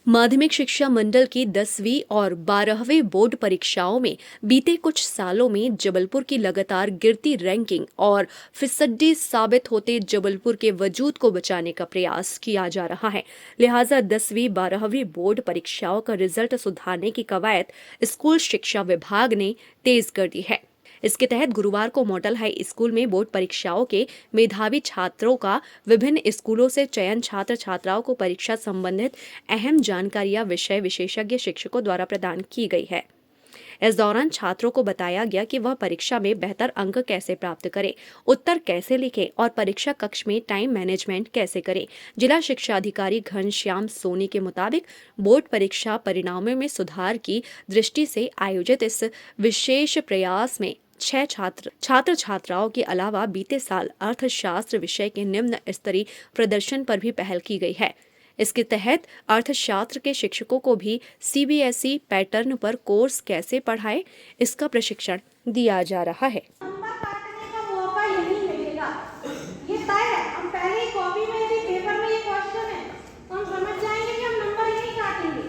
माध्यमिक शिक्षा मंडल की 10वीं और 12वीं बोर्ड परीक्षाओं में बीते कुछ सालों में जबलपुर की लगातार गिरती रैंकिंग और फिसड्डी साबित होते जबलपुर के वजूद को बचाने का प्रयास किया जा रहा है। लिहाजा 10वीं 12वीं बोर्ड परीक्षाओं का रिजल्ट सुधारने की कवायद स्कूल शिक्षा विभाग ने तेज कर दी है। इसके तहत गुरुवार को मॉडल हाई स्कूल में बोर्ड परीक्षाओं के मेधावी छात्रों का विभिन्न स्कूलों से चयन छात्र छात्राओं को परीक्षा संबंधित अहम जानकारियां विषय विशेषज्ञ शिक्षकों द्वारा प्रदान की गई है। इस दौरान छात्रों को बताया गया कि वह परीक्षा में बेहतर अंक कैसे प्राप्त करें, उत्तर कैसे लिखें और परीक्षा कक्ष में टाइम मैनेजमेंट कैसे करें। जिला शिक्षा अधिकारी घनश्याम सोनी के मुताबिक बोर्ड परीक्षा परिणामों में सुधार की दृष्टि से आयोजित इस विशेष प्रयास में 6 छात्र छात्राओं के अलावा बीते साल अर्थशास्त्र विषय के निम्न स्तरीय प्रदर्शन पर भी पहल की गई है। इसके तहत अर्थशास्त्र के शिक्षकों को भी सीबीएसई पैटर्न पर कोर्स कैसे पढ़ाए, इसका प्रशिक्षण दिया जा रहा है। नंबर काटने का मौका यही मिलेगा, ये तय है। हम पहले ही कॉपी में यदि पेपर में ये क्वेश्चन है तो हम समझ जाएंगे कि हम नंबर यही काटेंगे,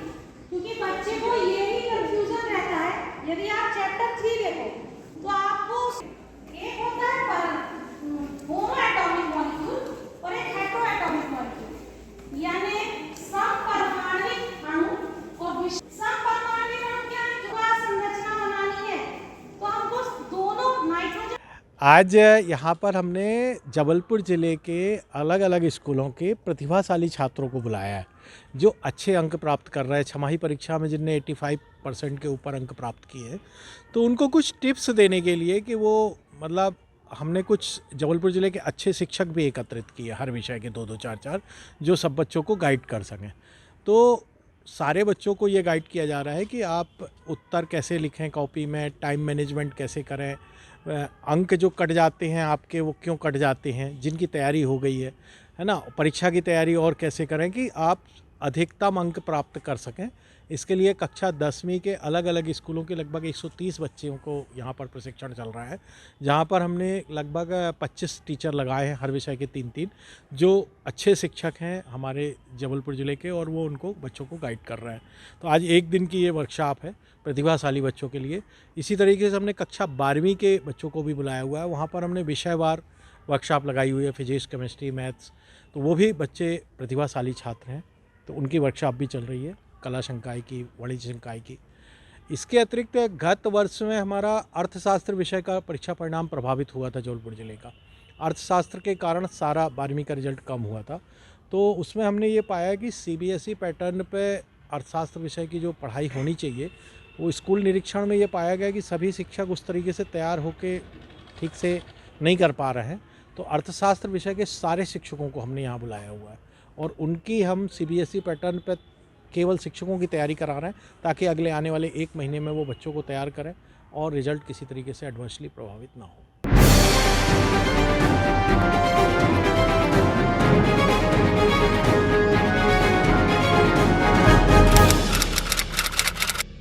क्योंकि बच्चे को ये ही कंफ्यूजन रहता है। यदि आप चैप्टर 3 देखो तो आपको एक होता है होमो एटॉमिक मॉलिक्यूल और एक हेटेरो एटॉमिक मॉलिक्यूल, यानी समपरमाणविक अणु और समपरमाणविक अणु क्या है, जो संरचना बनानी है तो हमको दोनों नाइट्रोजन। आज यहाँ पर हमने जबलपुर ज़िले के अलग अलग स्कूलों के प्रतिभाशाली छात्रों को बुलाया है, जो अच्छे अंक प्राप्त कर रहे हैं। छमाही परीक्षा में जिनने 85% के ऊपर अंक प्राप्त किए हैं, तो उनको कुछ टिप्स देने के लिए कि वो मतलब हमने कुछ जबलपुर ज़िले के अच्छे शिक्षक भी एकत्रित किए हर विषय के 2-2 4-4, जो सब बच्चों को गाइड कर सकें। तो सारे बच्चों को ये गाइड किया जा रहा है कि आप उत्तर कैसे लिखें कॉपी में, टाइम मैनेजमेंट कैसे करें, अंक जो कट जाते हैं आपके वो क्यों कट जाते हैं, जिनकी तैयारी हो गई है ना, परीक्षा की तैयारी और कैसे करें कि आप अधिकतम अंक प्राप्त कर सकें। इसके लिए कक्षा 10वीं के अलग अलग स्कूलों के लगभग 130 बच्चों को यहाँ पर प्रशिक्षण चल रहा है, जहाँ पर हमने लगभग 25 टीचर लगाए हैं हर विषय के 3-3, जो अच्छे शिक्षक हैं हमारे जबलपुर ज़िले के, और वो उनको बच्चों को गाइड कर रहे हैं। तो आज एक दिन की ये वर्कशॉप है प्रतिभाशाली बच्चों के लिए। इसी तरीके से हमने कक्षा 12वीं के बच्चों को भी बुलाया हुआ है, वहाँ पर हमने विषयवार वर्कशॉप लगाई हुई है, फिजिक्स, केमिस्ट्री, मैथ्स। तो वो भी बच्चे प्रतिभाशाली छात्र हैं, तो उनकी वर्कशॉप भी चल रही है, कला संकाय की, वाणिज्य संकाय की। इसके अतिरिक्त गत वर्ष में हमारा अर्थशास्त्र विषय का परीक्षा परिणाम प्रभावित हुआ था जबलपुर ज़िले का। अर्थशास्त्र के कारण सारा 12वीं का रिजल्ट कम हुआ था, तो उसमें हमने ये पाया कि सीबीएसई पैटर्न पे अर्थशास्त्र विषय की जो पढ़ाई होनी चाहिए, वो स्कूल निरीक्षण में ये पाया गया कि सभी शिक्षक उस तरीके से तैयार होकर ठीक से नहीं कर पा रहे हैं। तो अर्थशास्त्र विषय के सारे शिक्षकों को हमने यहाँ बुलाया हुआ है, और उनकी हम सीबीएसई पैटर्न पर केवल शिक्षकों की तैयारी करा रहे हैं, ताकि अगले आने वाले 1 महीने में वो बच्चों को तैयार करें और रिजल्ट किसी तरीके से एडवर्सली प्रभावित ना हो।